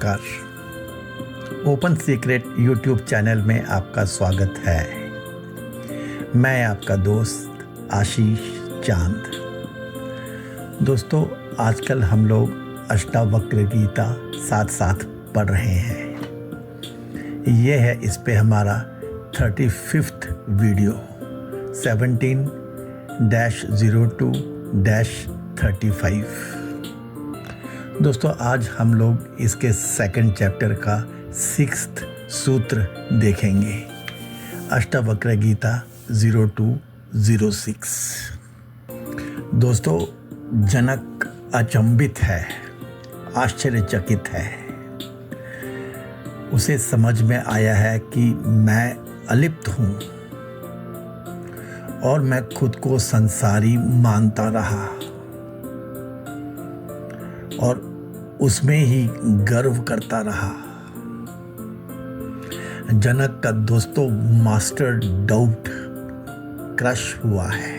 नमस्कार। Open secret YouTube channel में आपका स्वागत है। मैं आपका दोस्त आशीष चांद। दोस्तों, आजकल हम लोग अष्टावक्र गीता साथ साथ पढ़ रहे हैं। ये है इस पे हमारा 35th वीडियो 17-02-35। दोस्तों, आज हम लोग इसके सेकंड चैप्टर का 6th सूत्र देखेंगे। अष्टावक्र गीता 02-06। दोस्तों, जनक अचंभित है, आश्चर्यचकित है। उसे समझ में आया है कि मैं अलिप्त हूँ और मैं खुद को संसारी मानता रहा और उसमें ही गर्व करता रहा। जनक का दोस्तों मास्टर डाउट क्रश हुआ है।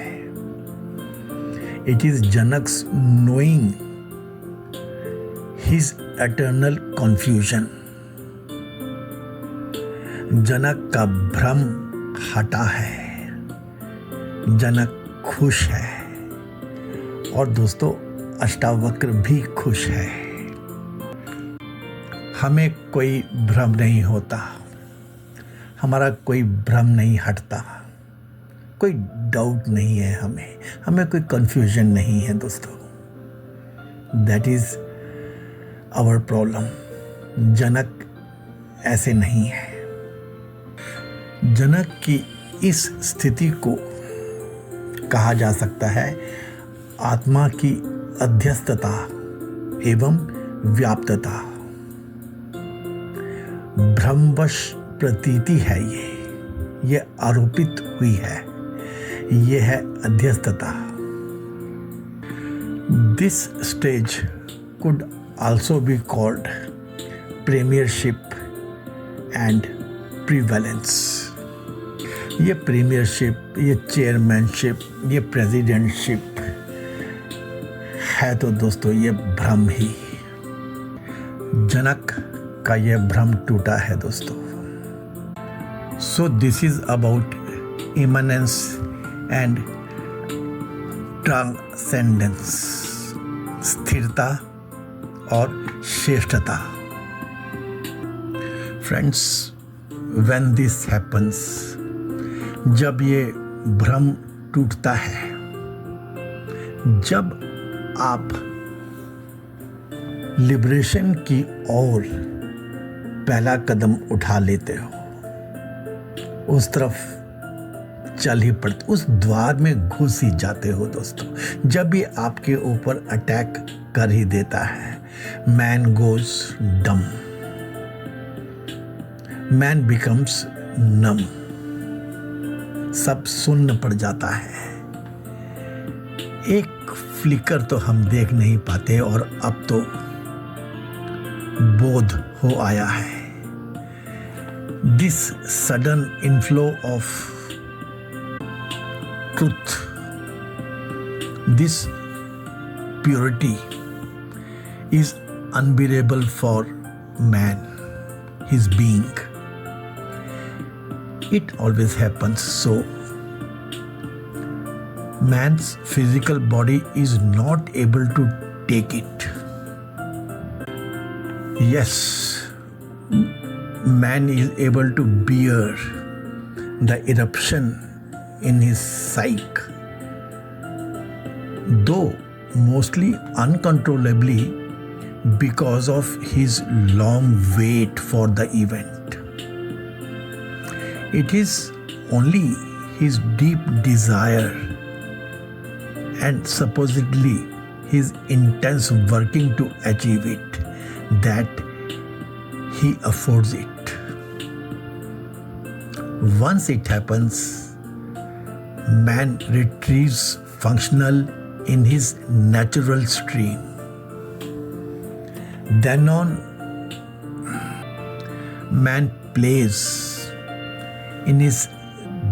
It is Janak's knowing his eternal confusion. Janak का भ्रम हटा है, जनक खुश है और दोस्तों अष्टावक्र भी खुश है। हमें कोई भ्रम नहीं होता, हमारा कोई भ्रम नहीं हटता, कोई डाउट नहीं है, हमें कोई कंफ्यूजन नहीं है दोस्तों। That is our problem. Janak ऐसे नहीं है। जनक की इस स्थिति को कहा जा सकता है आत्मा की अध्यस्तता एवं व्याप्तता। भ्रमवश प्रतीति है ये आरोपित हुई है, ये है अध्यस्तता। This stage could also be called premiership and prevalence. ये प्रीमियरशिप, ये चेयरमैनशिप, ये प्रेसिडेंटशिप है तो दोस्तों ये भ्रम ही। जनक का ये भ्रम टूटा है दोस्तों। So this is about immanence and transcendence, स्थिरता और श्रेष्ठता। फ्रेंड्स, व्हेन दिस हैपन्स, जब ये भ्रम टूटता है, जब आप लिबरेशन की ओर पहला कदम उठा लेते हो, उस तरफ चल ही पड़ते, उस द्वार में घुस ही जाते हो दोस्तों। जब ये आपके ऊपर अटैक कर ही देता है, मैन गोज डम, मैन बिकम्स नम। सब सुन्न पड़ जाता है। एक फ्लिकर तो हम देख नहीं पाते और अब तो बोध हो आया है। This sudden inflow of truth, this purity is unbearable for man, his being. It always happens so. Man's physical body is not able to take it. Yes, man is able to bear the eruption in his psyche, though mostly uncontrollably because of his long wait for the event. It is only his deep desire and supposedly his intense working to achieve it that he affords it. Once it happens, man retrieves functional in his natural stream. Then on, man plays in his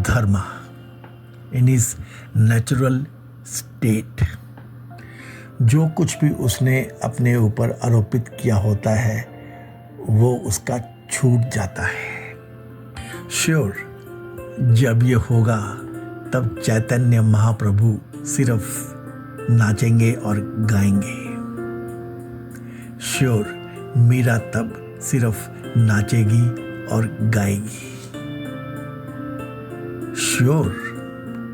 dharma, in his natural state। जो कुछ भी उसने अपने ऊपर आरोपित किया होता है वो उसका छूट जाता है। श्योर, जब ये होगा तब चैतन्य महाप्रभु सिर्फ नाचेंगे और गाएंगे। श्योर, मीरा तब सिर्फ नाचेगी और गाएगी। श्योर,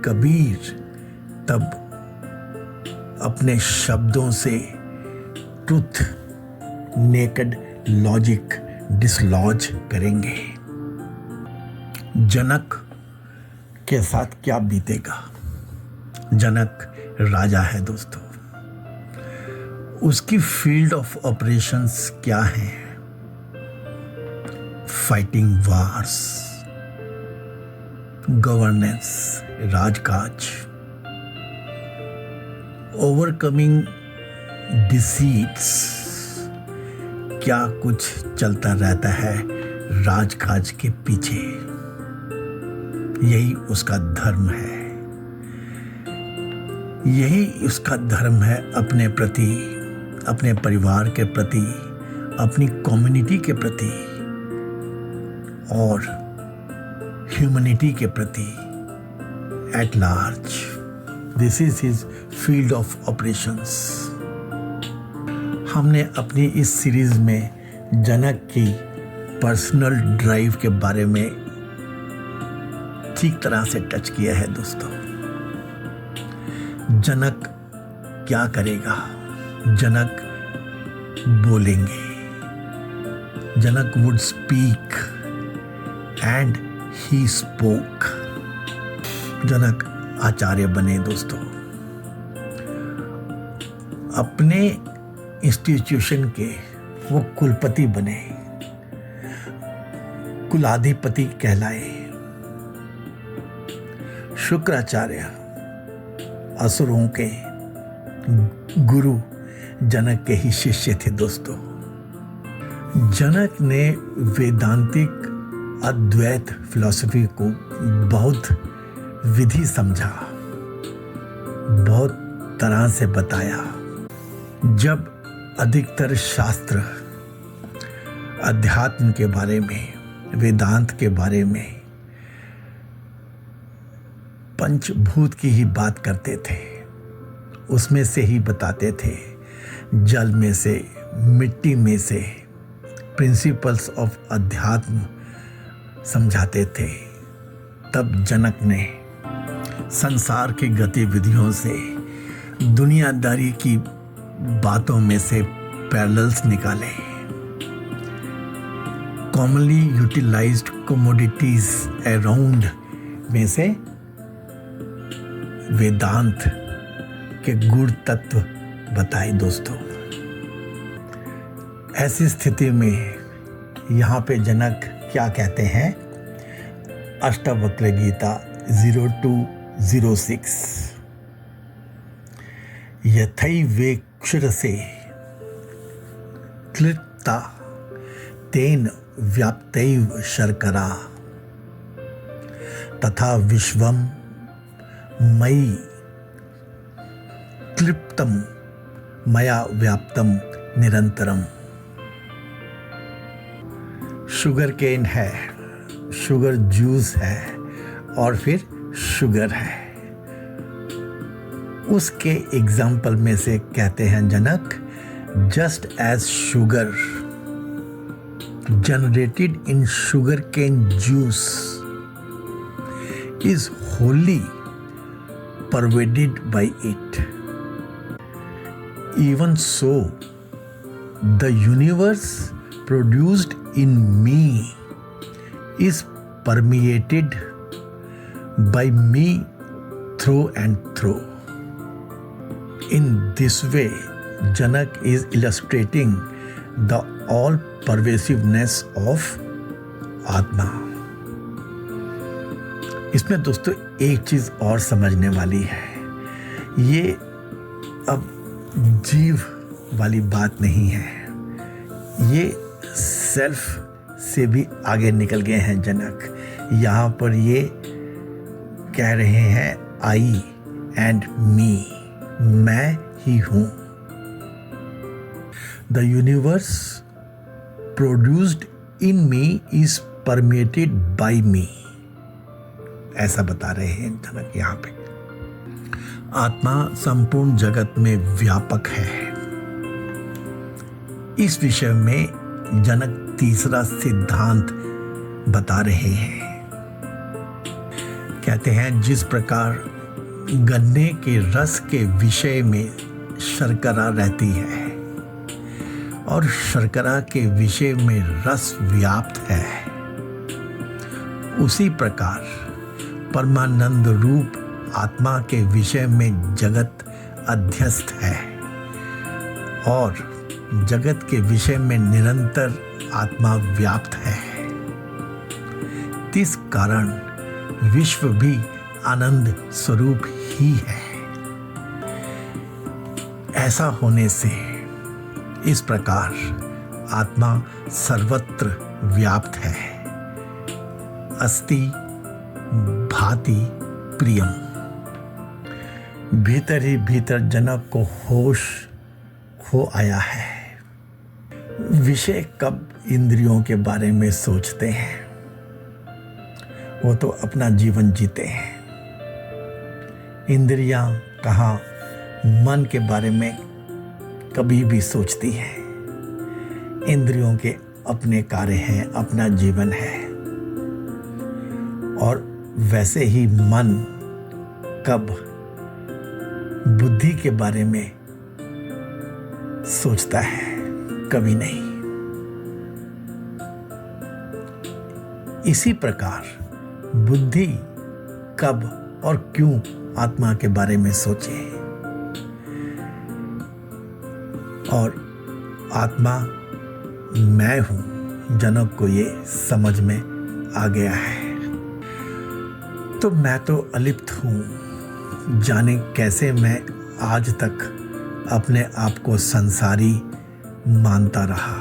कबीर तब अपने शब्दों से ट्रुथ, नेकेड लॉजिक डिसलॉज करेंगे। जनक के साथ क्या बीतेगा? जनक राजा है दोस्तों। उसकी फील्ड ऑफ ऑपरेशंस क्या है? फाइटिंग वार्स, गवर्नेंस, राजकाज, ओवरकमिंग डिसीट्स, क्या कुछ चलता रहता है राजकाज के पीछे। यही उसका धर्म है। यही उसका धर्म है अपने प्रति, अपने परिवार के प्रति, अपनी कम्युनिटी के प्रति और ह्यूमैनिटी के प्रति at large. This is his field of operations. हमने अपनी इस सीरीज में जनक की पर्सनल ड्राइव के बारे में ठीक तरह से टच किया है दोस्तों। जनक क्या करेगा? जनक बोलेंगे। Janak would speak and he spoke. Janak आचार्य बने दोस्तों। अपने इंस्टीट्यूशन के वो कुलपति बने, कुलाधिपति कहलाए। शुक्राचार्य असुरों के गुरु जनक के ही शिष्य थे दोस्तों। जनक ने वेदांतिक अद्वैत फिलॉसफी को बहुत विधि समझा, बहुत तरह से बताया। जब अधिकतर शास्त्र अध्यात्म के बारे में, वेदांत के बारे में, पंचभूत की ही बात करते थे, उसमें से ही बताते थे, जल में से, मिट्टी में से प्रिंसिपल्स ऑफ अध्यात्म समझाते थे, तब जनक ने संसार की गतिविधियों से, दुनियादारी की बातों में से पैरेलल्स निकाले। कॉमनली यूटिलाइज्ड कमोडिटीज अराउंड में से वेदांत के गुण तत्व बताए दोस्तों। ऐसी स्थिति में यहाँ पे जनक क्या कहते हैं? अष्टावक्र गीता 0206 यथैवेक्षुरसे क्लिप्ता तेन व्याप्तैव शर्करा तथा विश्वम मयि क्लिप्तम मया व्याप्तम निरंतरम। शुगर केन है, शुगर जूस है और फिर शुगर है। उसके एग्जाम्पल में से कहते हैं Janak, just as sugar generated in sugar cane juice is wholly pervaded by it. Even so, the universe produced in me is permeated by me through and through. In this way, Janak is illustrating the all-pervasiveness of Atma. इसमें दोस्तों एक चीज़ और समझने वाली है। ये अब जीव वाली बात नहीं है, ये सेल्फ से भी आगे निकल गए हैं जनक। यहाँ पर ये कह रहे हैं आई एंड मी, मैं ही हूँ। The universe produced in me is permeated by me, ऐसा बता रहे हैं जनक यहाँ पे। आत्मा संपूर्ण जगत में व्यापक है। इस विषय में जनक तीसरा सिद्धांत बता रहे हैं। कहते हैं जिस प्रकार गन्ने के रस के विषय में शर्करा रहती है और शर्करा के विषय में रस व्याप्त है, उसी प्रकार परमानंद रूप आत्मा के विषय में जगत अध्यस्त है और जगत के विषय में निरंतर आत्मा व्याप्त है। इस कारण विश्व भी आनंद स्वरूप ही है। ऐसा होने से इस प्रकार आत्मा सर्वत्र व्याप्त है। अस्ति भाति प्रियम। भीतर ही भीतर जनक को होश हो आया है। विषय कब इंद्रियों के बारे में सोचते हैं, वो तो अपना जीवन जीते हैं। इंद्रियां कहाँ मन के बारे में कभी भी सोचती हैं। इंद्रियों के अपने कार्य हैं, अपना जीवन है। और वैसे ही मन कब बुद्धि के बारे में सोचता है, कभी नहीं। इसी प्रकार बुद्धि कब और क्यों आत्मा के बारे में सोचे, और आत्मा मैं हूं, जनक को ये समझ में आ गया है। तो मैं तो अलिप्त हूं, जाने कैसे मैं आज तक अपने आप को संसारी मानता रहा।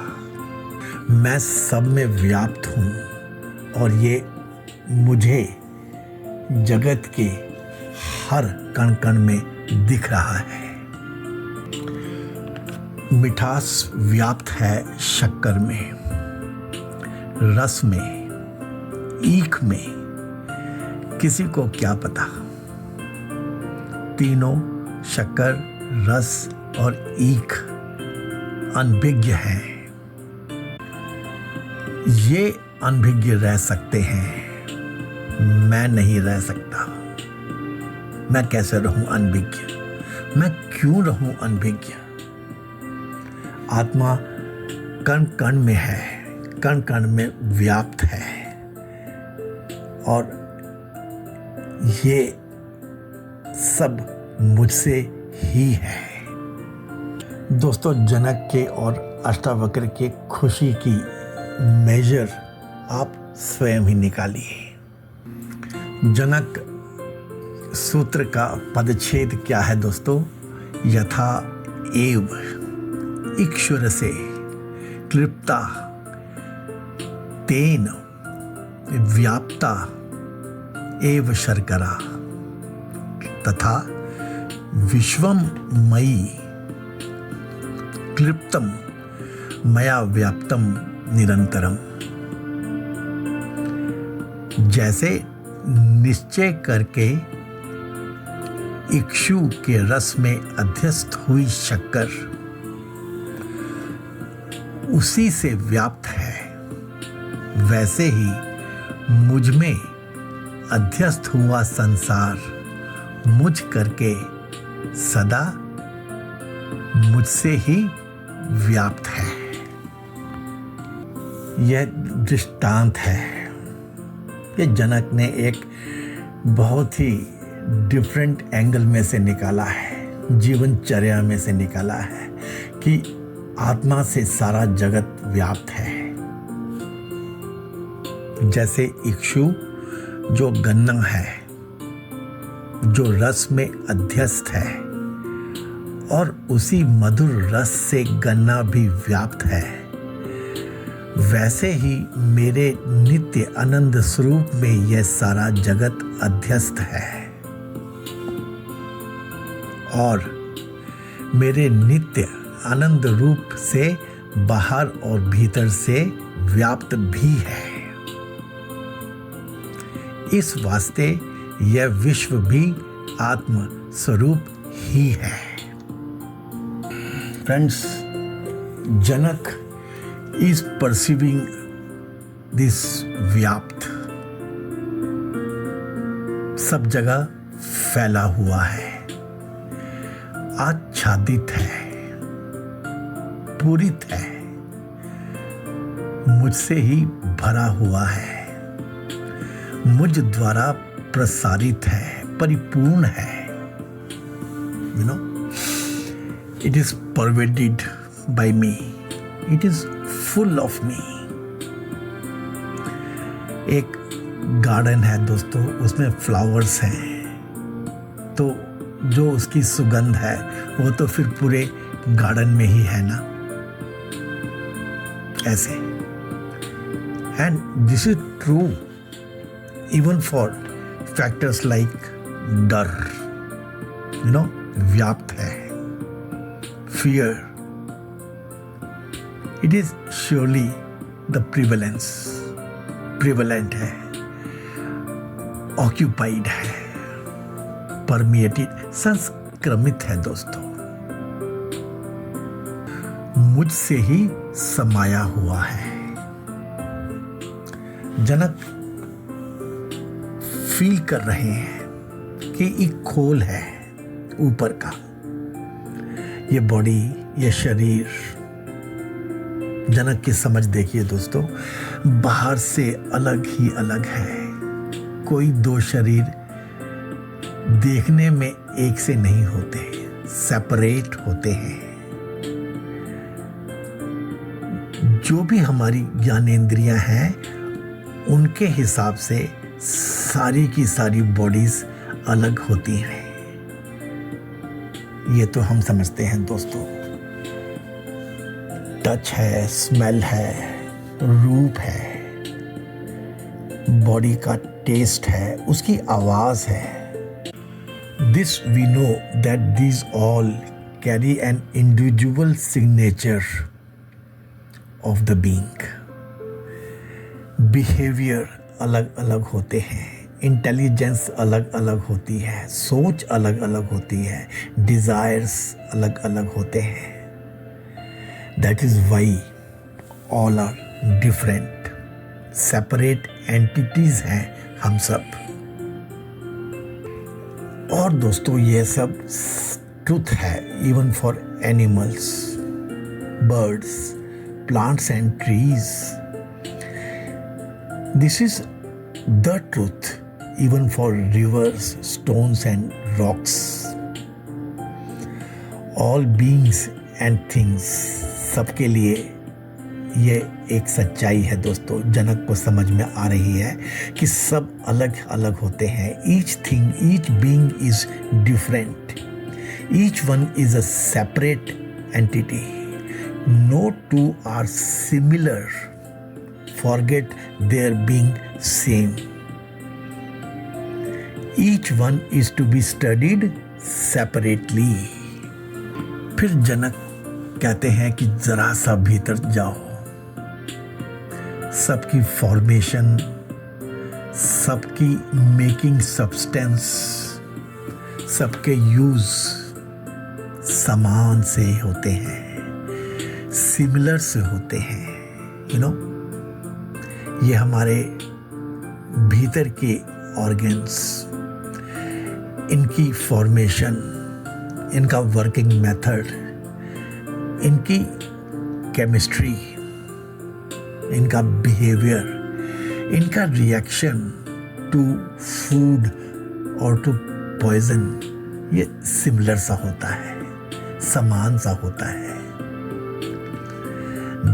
मैं सब में व्याप्त हूं और ये मुझे जगत के हर कण कण में दिख रहा है। मिठास व्याप्त है शक्कर में, रस में, ईख में, किसी को क्या पता। तीनों शक्कर, रस और ईख अनभिज्ञ हैं। ये अनभिज्ञ रह सकते हैं, मैं नहीं रह सकता। मैं कैसे रहूं अनभिज्ञ? मैं क्यों रहूं अनभिज्ञ? आत्मा कण कण में है, कण कण में व्याप्त है और ये सब मुझसे ही है। दोस्तों, जनक के और अष्टावक्र के खुशी की मेजर आप स्वयं ही निकालिए। जनक सूत्र का पदच्छेद क्या है दोस्तों? यथा एव इक्षुरसे क्लिप्ता तेन व्याप्ता एव शर्करा तथा विश्वम मयि क्लिप्तम मया व्याप्तम निरंतरम। जैसे निश्चय करके इक्षु के रस में अध्यस्त हुई शक्कर उसी से व्याप्त है, वैसे ही मुझ में अध्यस्त हुआ संसार मुझ करके सदा मुझसे ही व्याप्त है। यह दृष्टांत है। ये जनक ने एक बहुत ही डिफरेंट एंगल में से निकाला है, जीवनचर्या में से निकाला है कि आत्मा से सारा जगत व्याप्त है। जैसे इक्षु जो गन्ना है, जो रस में अध्यस्त है और उसी मधुर रस से गन्ना भी व्याप्त है, वैसे ही मेरे नित्य आनंद स्वरूप में यह सारा जगत अध्यस्त है और मेरे नित्य आनंद रूप से बाहर और भीतर से व्याप्त भी है। इस वास्ते यह विश्व भी आत्म स्वरूप ही है। Friends, Janak is perceiving this व्याप्त सब जगह फैला हुआ है, आच्छादित है, पूरित है, मुझसे ही भरा हुआ है, मुझ द्वारा प्रसारित है, परिपूर्ण है। It is pervaded by me. It is full of me. एक गार्डन है दोस्तों, उसमें फ्लावर्स हैं, तो जो उसकी सुगंध है वो तो फिर पूरे गार्डन में ही है ना, ऐसे। And this is true even for factors like डर, व्याप्त है, fear. It is surely the prevalent है, ऑक्यूपाइड है, परमिएटेड, संक्रमित है दोस्तों, मुझसे ही समाया हुआ है। जनक फील कर रहे हैं कि एक खोल है ऊपर का, ये बॉडी, ये शरीर। जनक की समझ देखिए दोस्तों, बाहर से अलग ही अलग है। कोई दो शरीर देखने में एक से नहीं होते, सेपरेट होते हैं। जो भी हमारी ज्ञानेंद्रियां हैं, उनके हिसाब से सारी की सारी बॉडीज अलग होती हैं। ये तो हम समझते हैं दोस्तों। टच है, स्मेल है, रूप है, बॉडी का टेस्ट है, उसकी आवाज है। This we know that these all carry an individual signature of the being. Behaviour अलग अलग होते हैं, इंटेलिजेंस अलग अलग होती है, सोच अलग अलग होती है, डिजायर्स अलग अलग होते हैं। That is why all are different, separate entities हैं हम सब। और दोस्तों ये सब ट्रुथ है even for animals, birds, plants and trees. This is the truth even for rivers, stones and rocks. All beings and things, सबके लिए ये एक सच्चाई है दोस्तों। जनक को समझ में आ रही है कि सब अलग अलग होते हैं। Each thing, each being is different. Each one is a separate entity. No two are similar. Forget their being same. Each one is to be studied separately. फिर जनक कहते हैं कि जरा सा भीतर जाओ, सबकी फॉर्मेशन, सबकी मेकिंग सब्सटेंस, सबके यूज समान से होते हैं, सिमिलर से होते हैं। ये हमारे भीतर के ऑर्गन्स, इनकी फॉर्मेशन, इनका वर्किंग मेथड, इनकी केमिस्ट्री, इनका बिहेवियर, इनका रिएक्शन टू फूड और टू पॉइजन, ये सिमिलर सा होता है, समान सा होता है।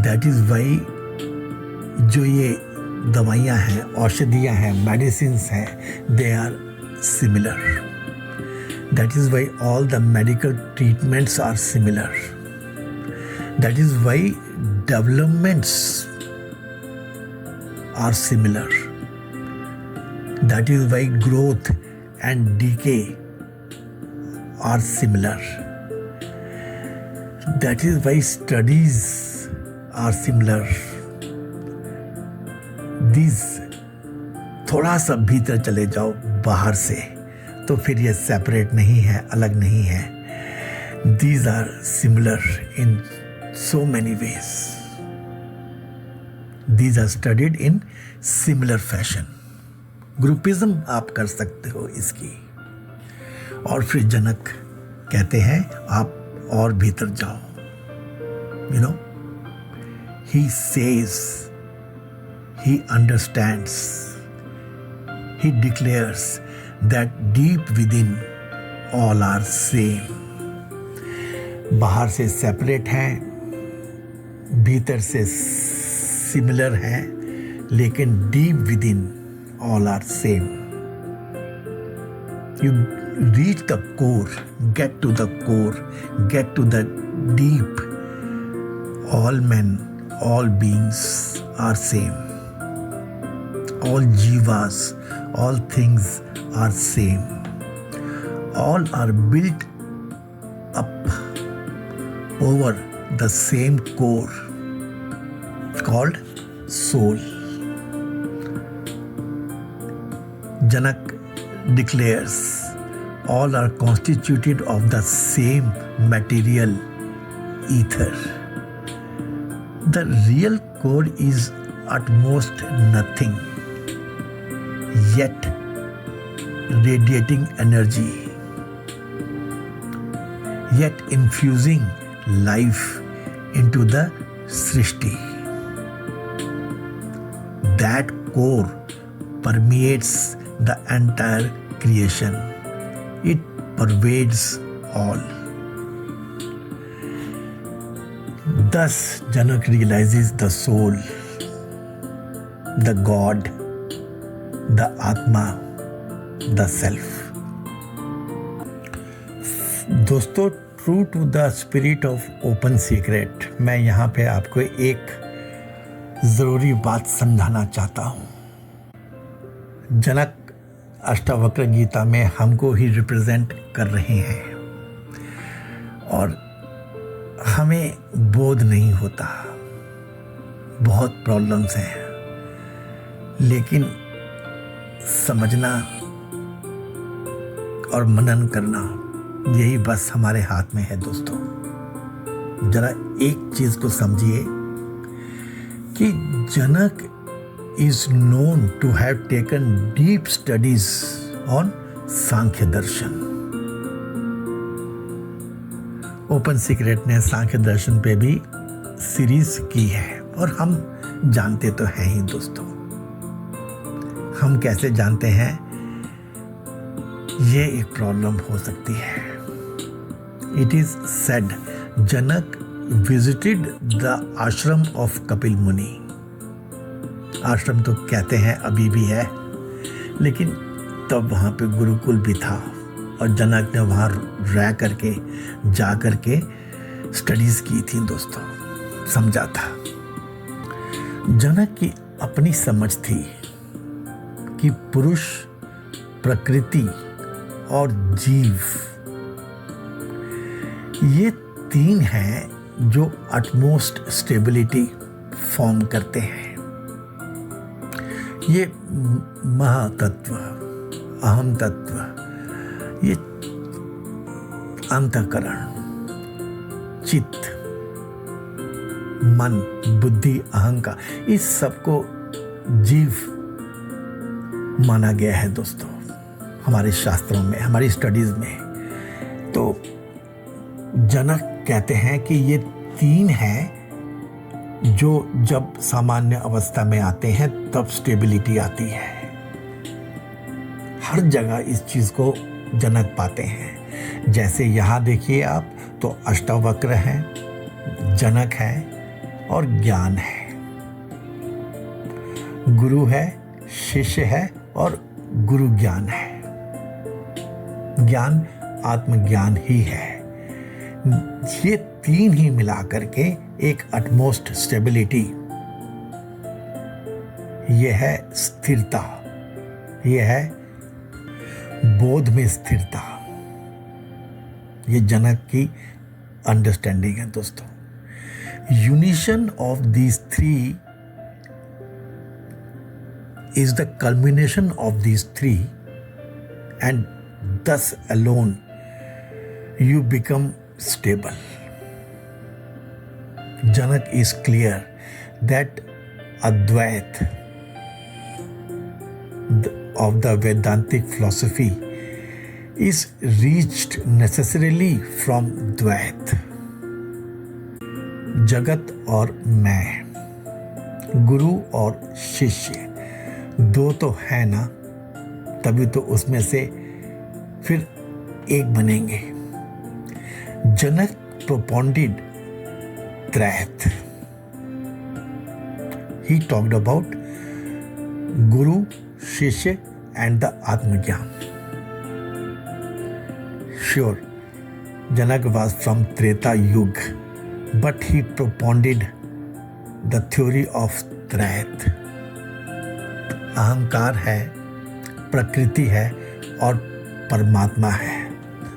दैट इज वाई जो ये दवाइयाँ हैं, औषधियाँ हैं, मेडिसिन्स हैं, they are similar. That is why all the medical treatments are similar. That is why developments are similar. That is why growth and decay are similar. That is why studies are similar. These, थोड़ा सा भीतर चले जाओ बाहर से तो फिर ये सेपरेट नहीं है, अलग नहीं है। These are similar in so many ways. These are studied in similar fashion. Groupism आप कर सकते हो इसकी। और फिर जनक कहते हैं आप और भीतर जाओ। You know, he says, he understands, he declares that deep within all are same। बाहर से सेपरेट हैं, भीतर से सिमिलर हैं, लेकिन deep within all are same. You reach the core, get to the core, get to the deep. All men, all beings are same, all jivas, all things are same, all are built up over the same core called soul। Janak declares all are constituted of the same material ether। The real core is at most nothing, yet radiating energy, yet infusing life into the Srishti। That core permeates the entire creation. It pervades all। Thus, Janak realizes the soul, the God, the Atma, the Self। दोस्तों, true to the spirit of open secret, मैं यहाँ पे आपको एक ज़रूरी बात समझाना चाहता हूँ। जनक अष्टावक्र गीता में हमको ही रिप्रेजेंट कर रहे हैं और हमें बोध नहीं होता, बहुत प्रॉब्लम्स हैं, लेकिन समझना और मनन करना यही बस हमारे हाथ में है। दोस्तों, जरा एक चीज को समझिए कि जनक is known to have taken deep studies on Sankhya Darshan. Open secret ने सांख्य दर्शन पे भी सीरीज की है और हम जानते तो हैं ही दोस्तों। हम कैसे जानते हैं, ये एक प्रॉब्लम हो सकती है। It is said Janak visited the आश्रम ऑफ कपिल मुनि। आश्रम तो कहते हैं अभी भी है, लेकिन तब वहाँ पे गुरुकुल भी था और जनक ने वहाँ रह करके जा करके स्टडीज की थी दोस्तों, समझा था। जनक की अपनी समझ थी कि पुरुष, प्रकृति और जीव ये तीन हैं जो अटमोस्ट स्टेबिलिटी फॉर्म करते हैं। ये महातत्व, अहम तत्व, ये अंतःकरण, चित्त, मन, बुद्धि, अहंकार, इस सबको जीव माना गया है दोस्तों हमारे शास्त्रों में, हमारी स्टडीज में। तो जनक कहते हैं कि ये तीन हैं जो जब सामान्य अवस्था में आते हैं तब स्टेबिलिटी आती है। हर जगह इस चीज को जनक पाते हैं। जैसे यहाँ देखिए आप, तो अष्टावक्र हैं, जनक है और ज्ञान है। गुरु है, शिष्य है और गुरु ज्ञान है। ज्ञान आत्मज्ञान ही है। ये तीन ही मिला करके एक अटमोस्ट स्टेबिलिटी, यह है स्थिरता, यह है बोध में स्थिरता। ये जनक की अंडरस्टैंडिंग है दोस्तों। Unison of these three is the culmination of these three, and thus alone you become stable. Janak is clear that Advait of the Vedantic philosophy is reached necessarily from Dvait. जगत और मैं, गुरु और शिष्य, दो तो है ना, तभी तो उसमें से फिर एक बनेंगे. जनक propounded Trayat. He talked about Guru, Shishya and the Atmagyan. Sure, Janak was from Treta Yuga, but he propounded the theory of Trayat. अहंकार है, प्रकृति है और परमात्मा है.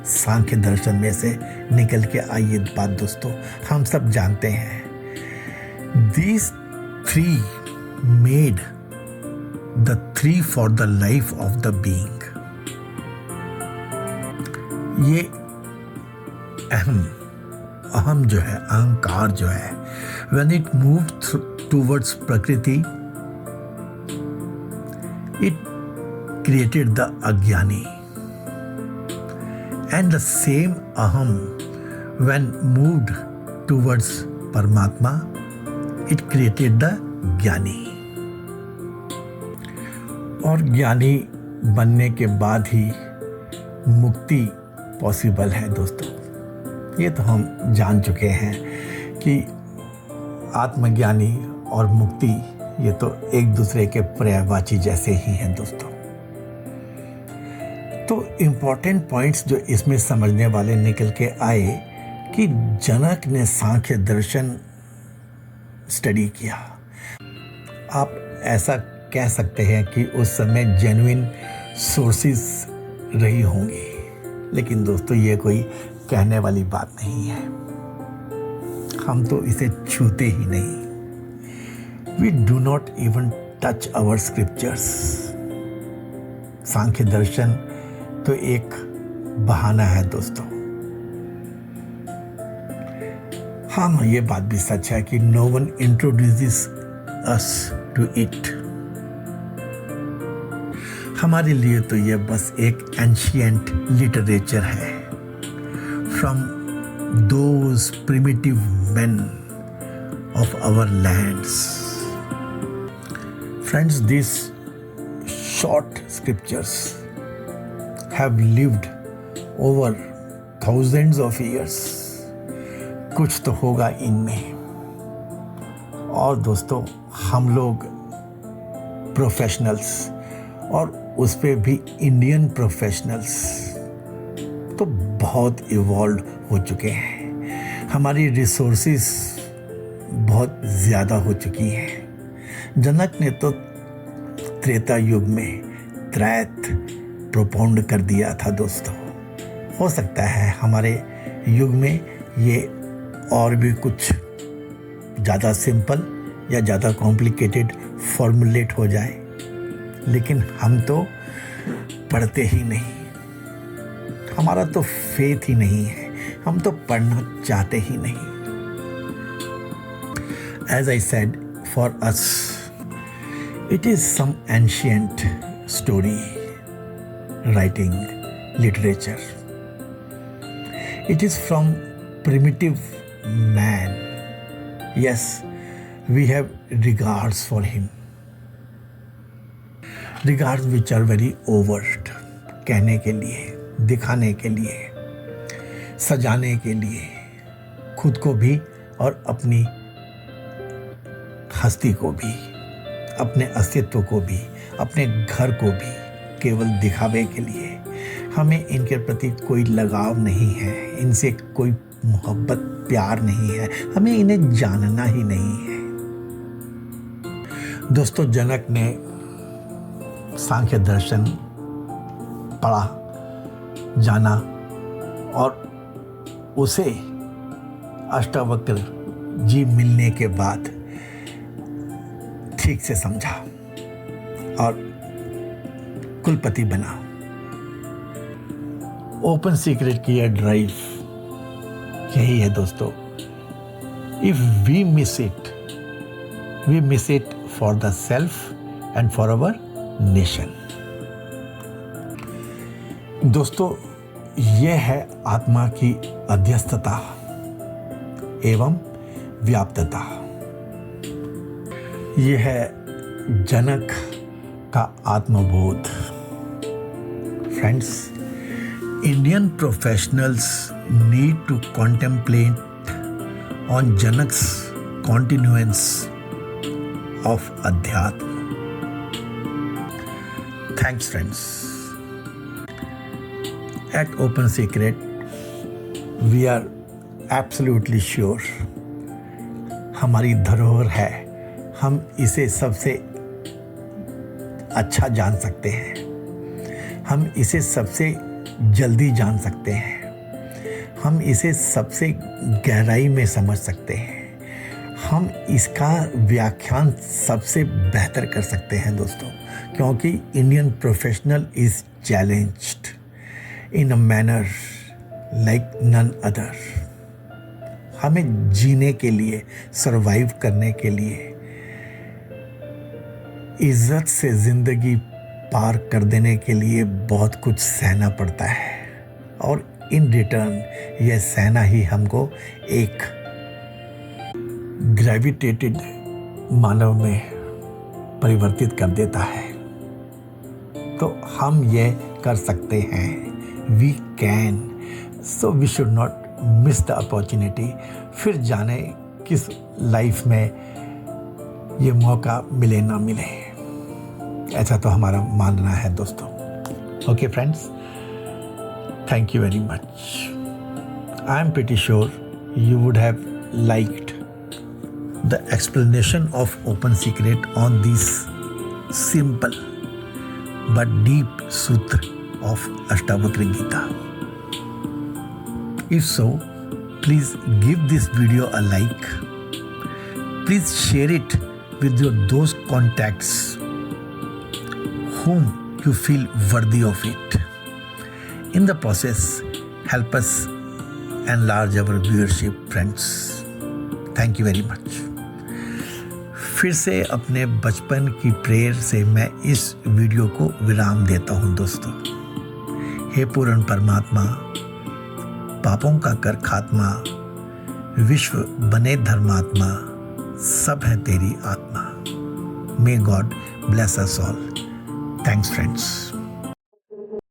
सांख्य दर्शन में से निकल के आई ये बात दोस्तों हम सब जानते हैं. These three made the three for the life of the being. ये अहम जो है, अहंकार जो है, when it moved towards Prakriti, it created the Agyani. And the same aham, when moved towards Paramatma, it created the Jnani. और ज्ञानी बनने के बाद ही मुक्ति पॉसिबल है दोस्तों. ये तो हम जान चुके हैं कि आत्मज्ञानी और मुक्ति ये तो एक दूसरे के पर्यायवाची जैसे ही हैं दोस्तों. तो इम्पॉर्टेंट पॉइंट्स जो इसमें समझने वाले निकल के आए कि जनक ने सांख्य दर्शन स्टडी किया. आप ऐसा कह सकते हैं कि उस समय जेन्युइन सोर्सेस रही होंगी, लेकिन दोस्तों ये कोई कहने वाली बात नहीं है. हम तो इसे छूते ही नहीं. We do not even touch our scriptures. Sankhya दर्शन तो एक बहाना है दोस्तों. हाँ, ये बात भी सच है कि no one introduces us to it. हमारे लिए तो ये बस एक एंशिएंट लिटरेचर है from those primitive men of our lands. Friends, this short scriptures have lived over thousands of years. कुछ तो होगा इनमें. और दोस्तों हम लोग प्रोफेशनल्स, और उस पे भी इंडियन प्रोफेशनल्स, तो बहुत इवॉल्व हो चुके हैं. हमारी रिसोर्सेस बहुत ज़्यादा हो चुकी हैं. जनक ने तो त्रेता युग में त्रैत प्रोपाउंड कर दिया था दोस्तों. हो सकता है हमारे युग में ये और भी कुछ ज़्यादा सिंपल या ज़्यादा कॉम्प्लिकेटेड फॉर्मुलेट हो जाए, लेकिन हम तो पढ़ते ही नहीं. हमारा तो फेथ ही नहीं है. हम तो पढ़ना चाहते ही नहीं. As I said, for us, it is some ancient story. Writing literature. It is from primitive man. Yes, we have regards for him. Regards which are very overt. कहने के लिए, दिखाने के लिए, सजाने के लिए, खुद को भी और अपनी हस्ती को भी, अपने अस्तित्व को भी, अपने घर को भी, केवल दिखावे के लिए. हमें इनके प्रति कोई लगाव नहीं है. इनसे कोई मोहब्बत, प्यार नहीं है. हमें इन्हें जानना ही नहीं है. दोस्तों, जनक ने सांख्य दर्शन पढ़ा, जाना और उसे अष्टावक्र जी मिलने के बाद ठीक से समझा और कुलपति बना। ओपन सीक्रेट की यह ड्राइव यही है दोस्तों। If we miss it for the self and for our nation. दोस्तों, यह है आत्मा की अध्यस्तता एवं व्याप्तता। यह है जनक का आत्मबोध। Friends, Indian professionals need to contemplate on Janak's continuance of अध्यात्म। Thanks friends. At Open Secret, we are absolutely sure हमारी धरोहर है, हम इसे सबसे अच्छा जान सकते हैं, हम इसे सबसे जल्दी जान सकते हैं, हम इसे सबसे गहराई में समझ सकते हैं, हम इसका व्याख्यान सबसे बेहतर कर सकते हैं दोस्तों, क्योंकि Indian professional is challenged in a manner like none other। हमें जीने के लिए, सरवाइव करने के लिए, इज्जत से जिंदगी पार कर देने के लिए बहुत कुछ सहना पड़ता है, और इन रिटर्न यह सहना ही हमको एक ग्रेविटेटेड मानव में परिवर्तित कर देता है। तो हम यह कर सकते हैं, we can, so we should not miss the opportunity। फिर जाने किस लाइफ में ये मौका मिले ना मिले, ऐसा तो हमारा मानना है दोस्तों। Okay friends, thank you very much. I am pretty sure you would have liked the explanation of Open Secret on this simple but deep sutra of Ashtavakra Gita. If so, please give this video a like. Please share it with those contacts whom you feel worthy of it. In the process, help us enlarge our viewership, friends. Thank you very much. फिर से अपने बचपन की prayer से मैं इस video को विराम देता हूँ दोस्तों। हे पूर्ण परमात्मा, पापों का कर खात्मा, विश्व बने धर्मात्मा, सब है तेरी आत्मा। May God bless us all. Thanks friends.